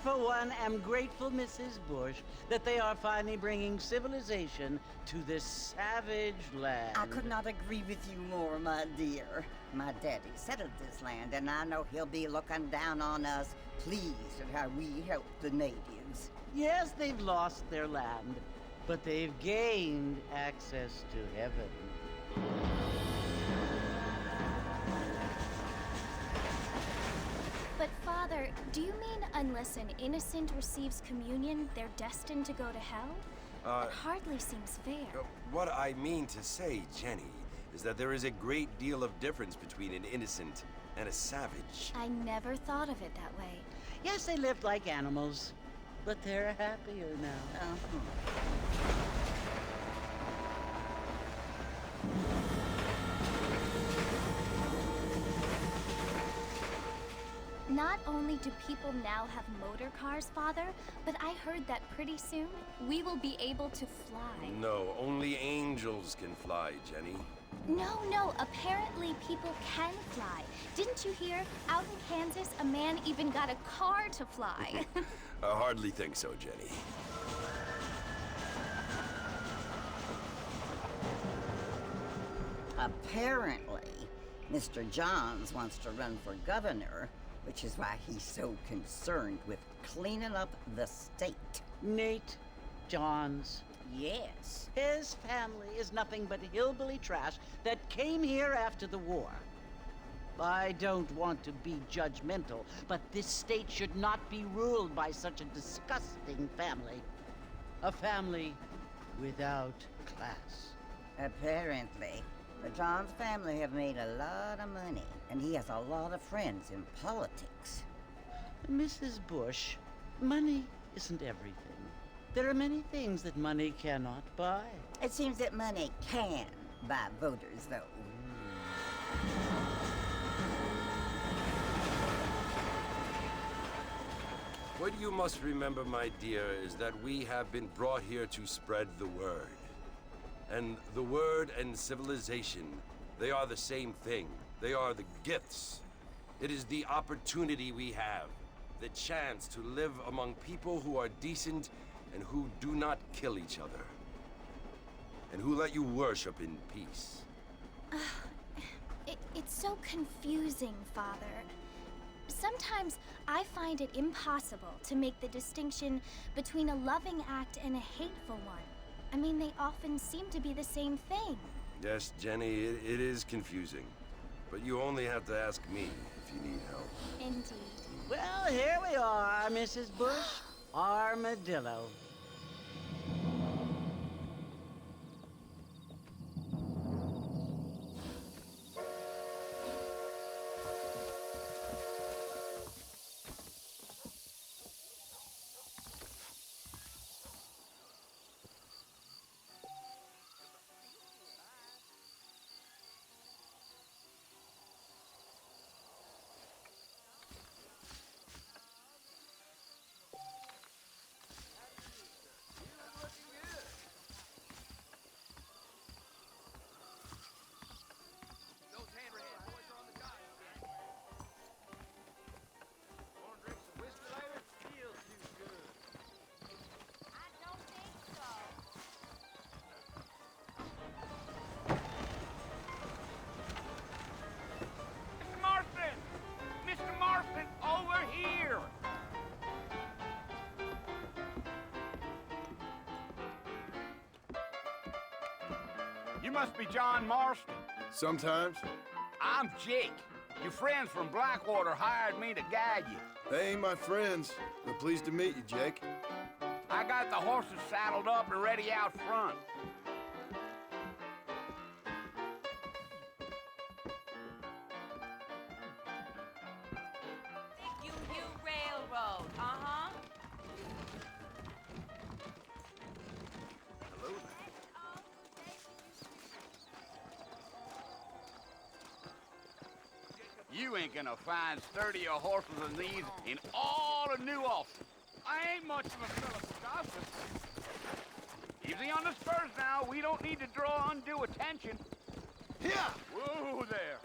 for one, am grateful, Mrs. Bush, that they are finally bringing civilization to this savage land. I could not agree with you more, my dear. My daddy settled this land, and I know he'll be looking down on us, pleased at how we help the natives. Yes, they've lost their land, but they've gained access to heaven. But Father, do you mean unless an innocent receives communion, they're destined to go to hell? That hardly seems fair. What I mean to say, Jenny, is that there is a great deal of difference between an innocent and a savage. I never thought of it that way. Yes, they lived like animals, but they're happier now. Not only do people now have motor cars, Father, but I heard that pretty soon we will be able to fly. No, only angels can fly, Jenny. No, apparently people can fly. Didn't you hear? Out in Kansas, a man even got a car to fly. I hardly think so, Jenny. Apparently, Mr. Johns wants to run for governor, which is why he's so concerned with cleaning up the state. Nate Johns. Yes. His family is nothing but hillbilly trash that came here after the war. I don't want to be judgmental, but this state should not be ruled by such a disgusting family. A family without class. Apparently, the Johns family have made a lot of money, and he has a lot of friends in politics. Mrs. Bush, money isn't everything. There are many things that money cannot buy. It seems that money can buy voters, though. What you must remember, my dear, is that we have been brought here to spread the word. And the word and civilization, they are the same thing. They are the gifts. It is the opportunity we have, the chance to live among people who are decent and who do not kill each other, and who let you worship in peace. It's so confusing, Father. Sometimes I find it impossible to make the distinction between a loving act and a hateful one. I mean, they often seem to be the same thing. Yes, Jenny, it is confusing. But you only have to ask me if you need help. Indeed. Well, here we are, Mrs. Bush. Armadillo. Over here! You must be John Marston. Sometimes. I'm Jake. Your friends from Blackwater hired me to guide you. They ain't my friends, but pleased to meet you, Jake. I got the horses saddled up and ready out front. Railroad, uh-huh. Hello. You ain't gonna find sturdier horses than these in all of New Ulster. I ain't much of a fella for gossip. Easy on the spurs now. We don't need to draw undue attention. Yeah! Whoa there.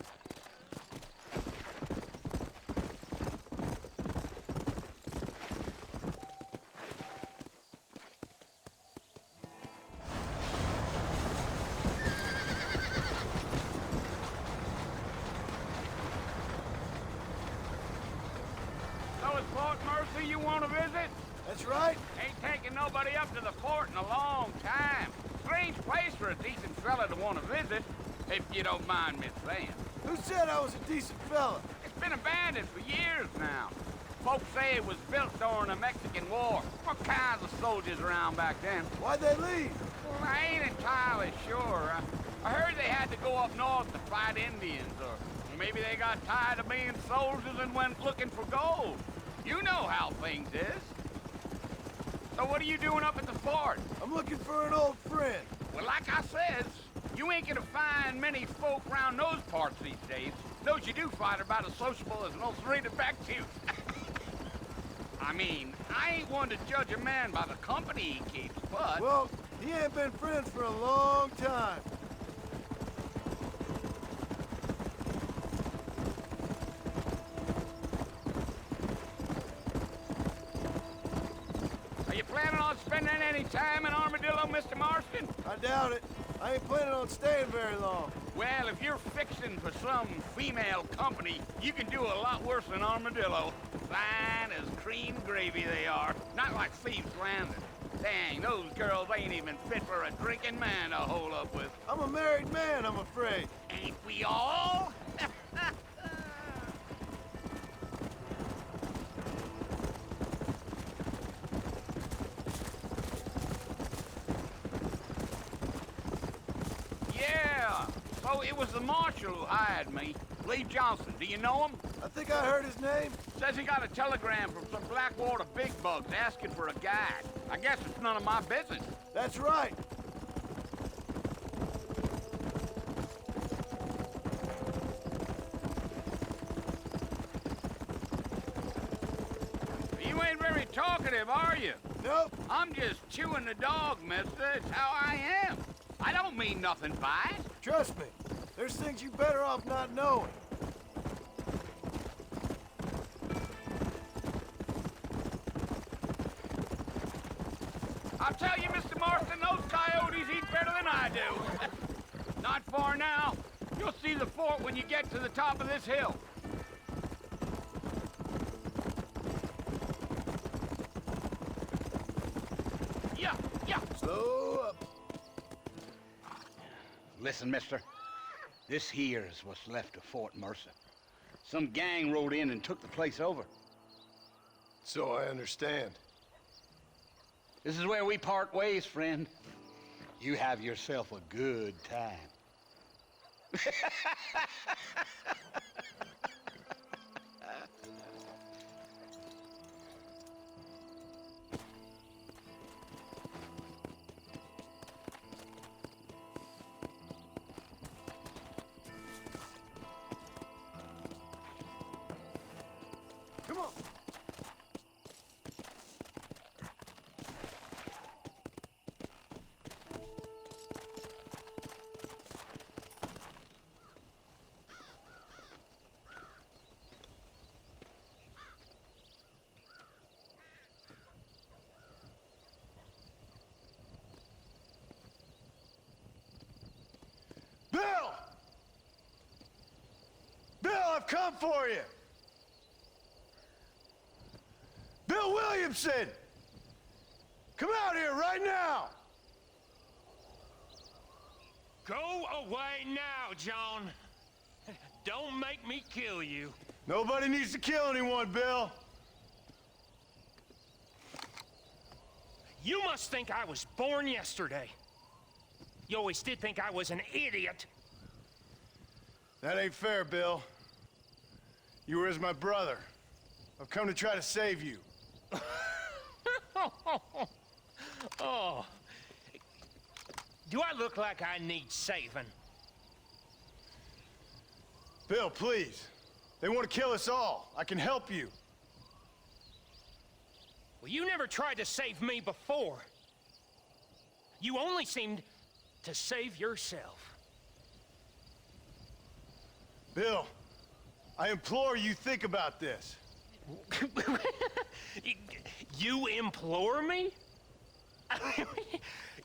right? Ain't taken nobody up to the fort in a long time. Strange place for a decent fella to want to visit, if you don't mind me saying. Who said I was a decent fella? It's been abandoned for years now. Folks say it was built during the Mexican War. What kinds of soldiers around back then? Why'd they leave? Well, I ain't entirely sure. I heard they had to go up north to fight Indians, or maybe they got tired of being soldiers and went looking for gold. You know how things is. So what are you doing up at the fort? I'm looking for an old friend. Well, like I said, you ain't gonna find many folk around those parts these days. Those you do find are about as sociable as an ulcerated back tooth. I mean, I ain't one to judge a man by the company he keeps, but... Well, he ain't been friends for a long time. Are you planning on spending any time in Armadillo, Mr. Marston? I doubt it. I ain't planning on staying very long. Well, if you're fixing for some female company, you can do a lot worse than Armadillo. Fine as cream gravy they are. Not like Thieves Landing. Dang, those girls ain't even fit for a drinking man to hole up with. I'm a married man, I'm afraid. Ain't we all? Yeah, so it was the marshal who hired me. Lee Johnson, do you know him? I think I heard his name. Says he got a telegram from some Blackwater big bugs asking for a guide. I guess it's none of my business. That's right. You ain't very talkative, are you? Nope. I'm just chewing the dog, mister. It's how I am. I don't mean nothing by it. Trust me. There's things you better off not knowing. I'll tell you, Mr. Marston, those coyotes eat better than I do. Not far now. You'll see the fort when you get to the top of this hill. Yeah, yeah. Slow up. Listen, mister. This here's what's left of Fort Mercer. Some gang rode in and took the place over. So I understand. This is where we part ways, friend. You have yourself a good time. Come on. Bill! Bill, I've come for you! Bill Williamson! Come out here right now! Go away now, John. Don't make me kill you. Nobody needs to kill anyone, Bill. You must think I was born yesterday. You always did think I was an idiot. That ain't fair, Bill. You were as my brother. I've come to try to save you. Oh. Do I look like I need saving? Bill, please. They want to kill us all. I can help you. Well, you never tried to save me before. You only seemed to save yourself. Bill, I implore you think about this. You implore me?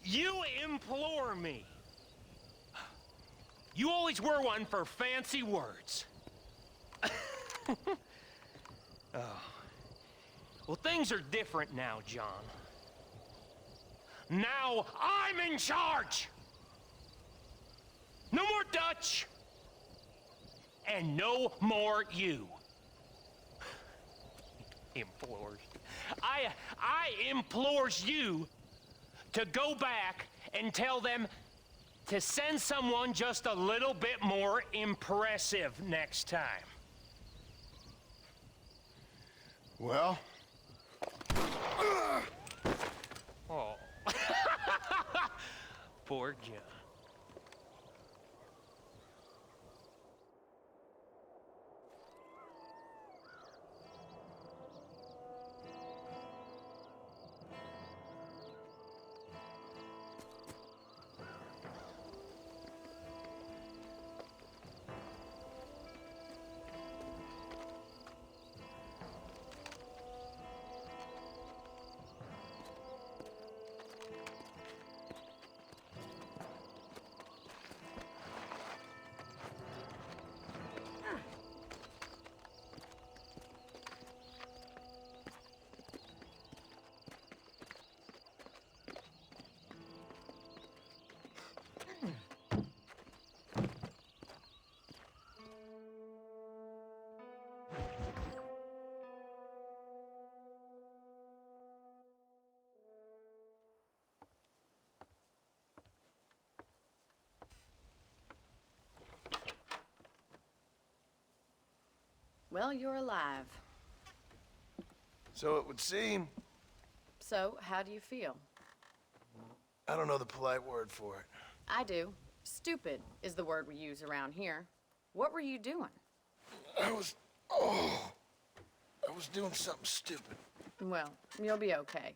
You implore me. You always were one for fancy words. Oh. Well, things are different now, John. Now I'm in charge! No more Dutch! And no more you. Implores. I implores you to go back and tell them to send someone just a little bit more impressive next time. Well? Oh. Poor John. Well, you're alive. So it would seem. So, how do you feel? I don't know the polite word for it. I do. Stupid is the word we use around here. What were you doing? I was doing something stupid. Well, you'll be okay.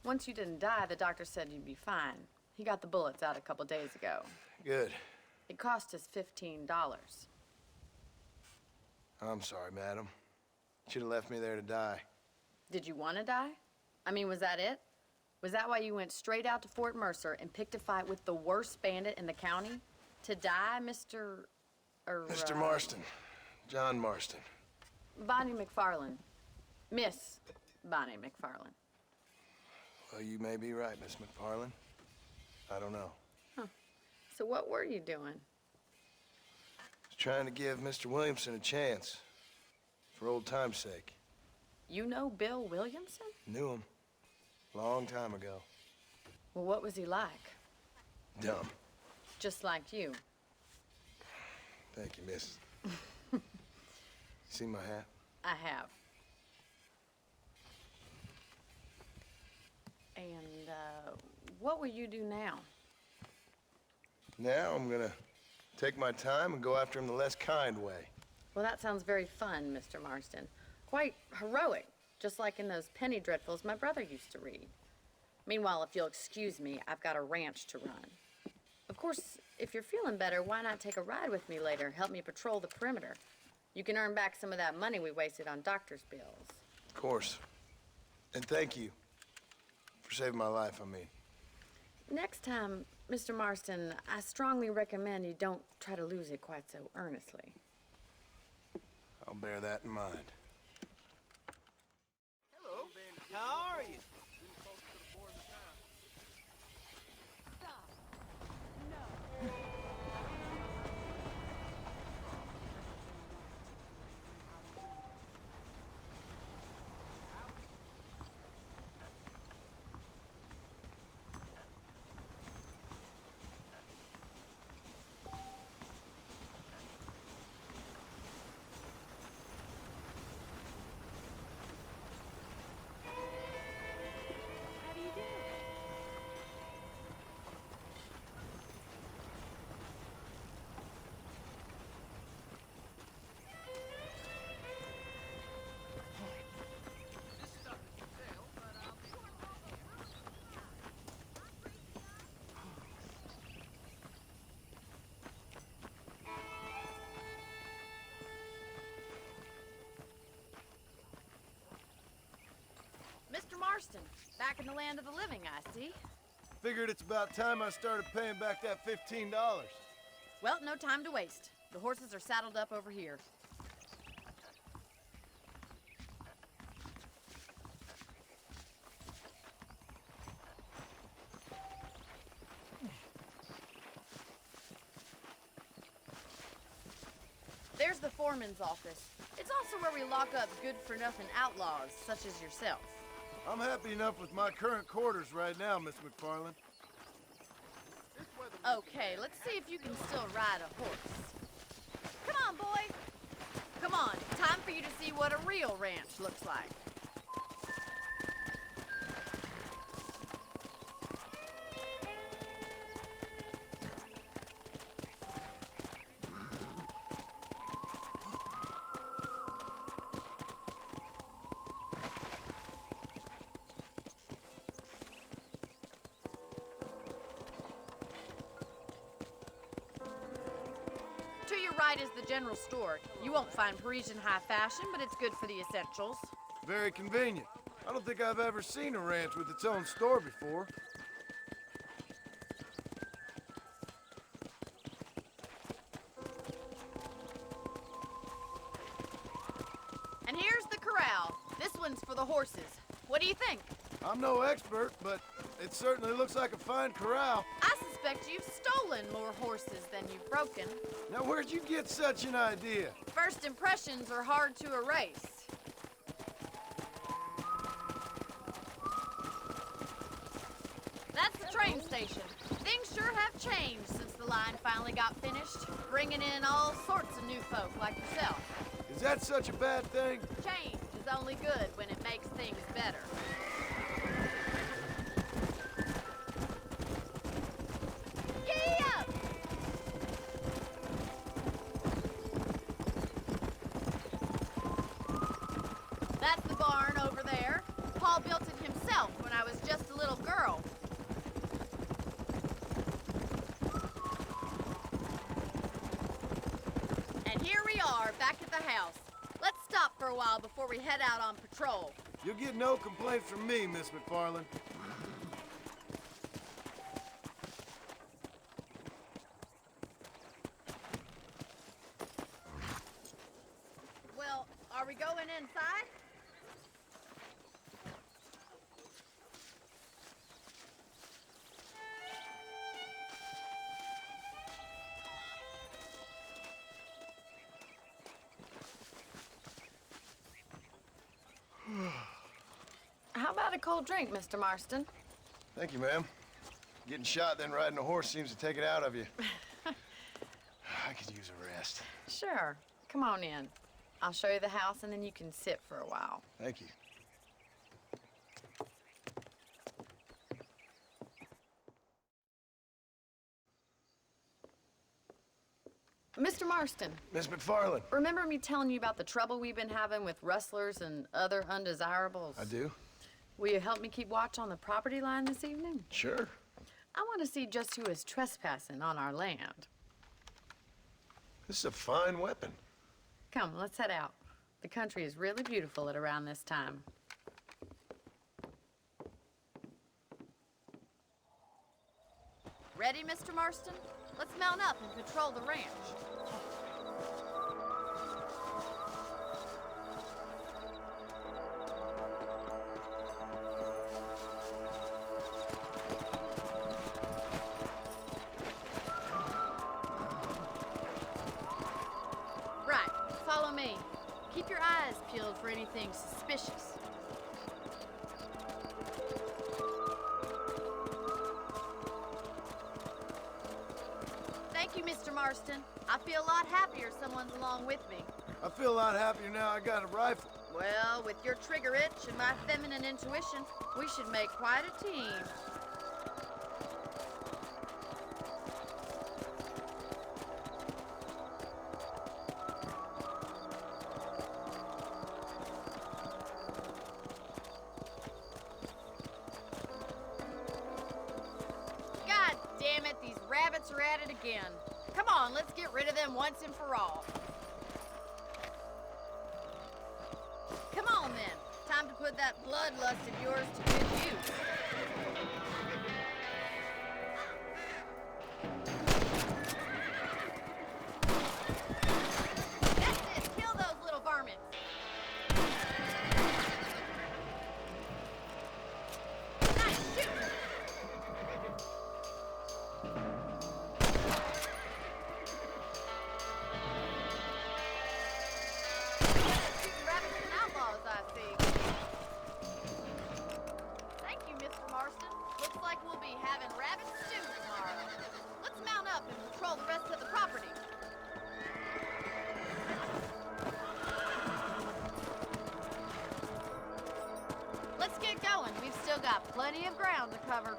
Once you didn't die, the doctor said you'd be fine. He got the bullets out a couple days ago. Good. It cost us $15. I'm sorry, madam. Should have left me there to die. Did you want to die? I mean, was that it? Was that why you went straight out to Fort Mercer and picked a fight with the worst bandit in the county? To die, Mr. Mr. Marston. John Marston. Bonnie McFarland. Miss Bonnie McFarland. Well, you may be right, Miss McFarland. I don't know. So what were you doing? I was trying to give Mr. Williamson a chance. For old time's sake. You know Bill Williamson? Knew him. Long time ago. Well, what was he like? Dumb. Just like you. Thank you, miss. You see my hat? I have. And, what will you do now? Now I'm gonna take my time and go after him the less kind way. Well, that sounds very fun, Mr. Marston. Quite heroic, just like in those penny dreadfuls my brother used to read. Meanwhile, if you'll excuse me, I've got a ranch to run. Of course, if you're feeling better, why not take a ride with me later? Help me patrol the perimeter. You can earn back some of that money we wasted on doctor's bills. Of course. And thank you for saving my life, I mean. Next time, Mr. Marston, I strongly recommend you don't try to lose it quite so earnestly. I'll bear that in mind. Hello. How are you? Mr. Marston, back in the land of the living, I see. Figured it's about time I started paying back that $15. Well, no time to waste. The horses are saddled up over here. the foreman's office. It's also where we lock up good-for-nothing outlaws, such as yourself. I'm happy enough with my current quarters right now, Miss McFarland. Okay, let's see if you can still ride a horse. Come on, boy. Come on, time for you to see what a real ranch looks like. To your right is the general store. You won't find Parisian high fashion, but it's good for the essentials. Very convenient. I don't think I've ever seen a ranch with its own store before. And here's the corral. This one's for the horses. What do you think? I'm no expert, but it certainly looks like a fine corral. I suspect you've stolen more horses than you've broken. Now, where'd you get such an idea? First impressions are hard to erase. That's the train station. Things sure have changed since the line finally got finished, bringing in all sorts of new folk like yourself. Is that such a bad thing? Change is only good when it makes things better. Giddy up! That's the barn over there. Paul built it himself when I was just a little girl. And here we are, back at the house. Let's stop for a while before we head out on patrol. You'll get no complaints from me, Miss McFarland. Well, are we going inside? How about a cold drink, Mr. Marston? Thank you, ma'am. Getting shot, then riding a horse seems to take it out of you. I could use a rest. Sure. Come on in. I'll show you the house, and then you can sit for a while. Thank you. Mr. Marston, Miss McFarland. remember me telling you about the trouble we've been having with rustlers and other undesirables? I do? Will you help me keep watch on the property line this evening? Sure. I want to see just who is trespassing on our land. This is a fine weapon. Come, let's head out. The country is really beautiful at around this time. Ready, Mr. Marston? Let's mount up and patrol the ranch. Right, follow me. Keep your eyes peeled for anything suspicious. Thank you, Mr. Marston. I feel a lot happier someone's along with me. I feel a lot happier now I got a rifle. Well, with your trigger itch and my feminine intuition, we should make quite a team. God damn it, these rabbits are at it again. Come on, let's get rid of them once and for all. Come on then. Time to put that bloodlust of yours to good use. That's it. Kill those little varmints. Nice shooting. like we'll be having rabbit stew tomorrow. Let's mount up and patrol the rest of the property. Let's get going. We've still got plenty of ground to cover.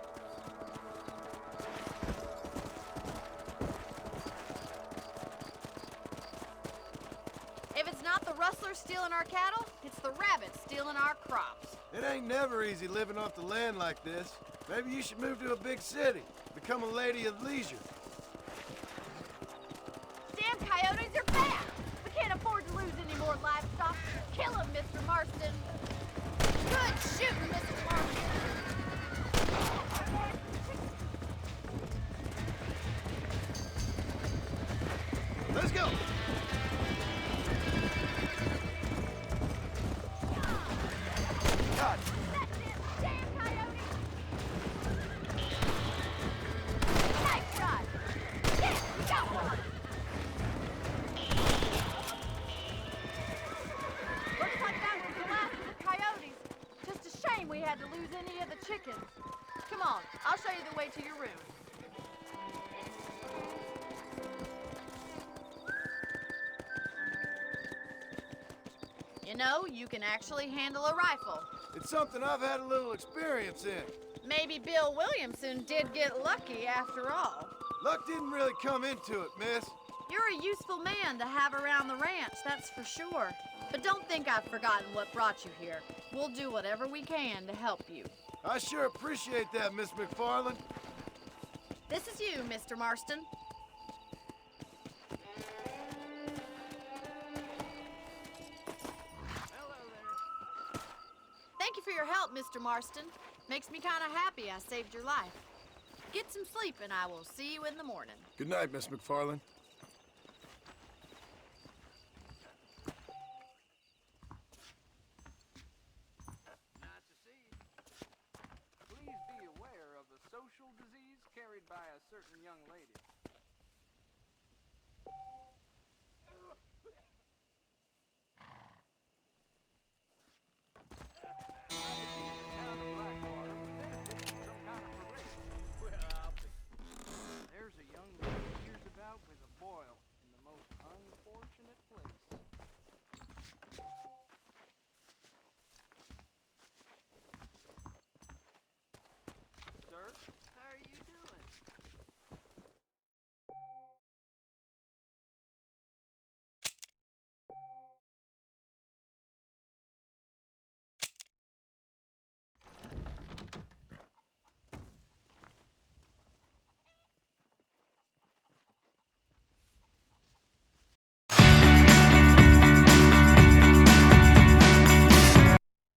If it's not the rustlers stealing our cattle, it's the rabbits stealing our crops. It ain't never easy living off the land like this. Maybe you should move to a big city. Become a lady of leisure. Damn coyotes are bad! We can't afford to lose any more livestock. Kill them, Mr. Marston. Good shooting, Mr. Marston. Let's go! God. Damn coyote! Nice shot! Get it! Go! Looks like that was the last of the coyotes. Just a shame we had to lose any of the chickens. Come on, I'll show you the way to your room. You know, you can actually handle a rifle. It's something I've had a little experience in. Maybe Bill Williamson did get lucky after all. Luck didn't really come into it, miss. You're a useful man to have around the ranch, that's for sure. But don't think I've forgotten what brought you here. We'll do whatever we can to help you. I sure appreciate that, Miss McFarland. This is you, Mr. Marston. Thank you for your help, Mr. Marston. Makes me kind of happy I saved your life. Get some sleep and I will see you in the morning. Good night, Miss McFarland.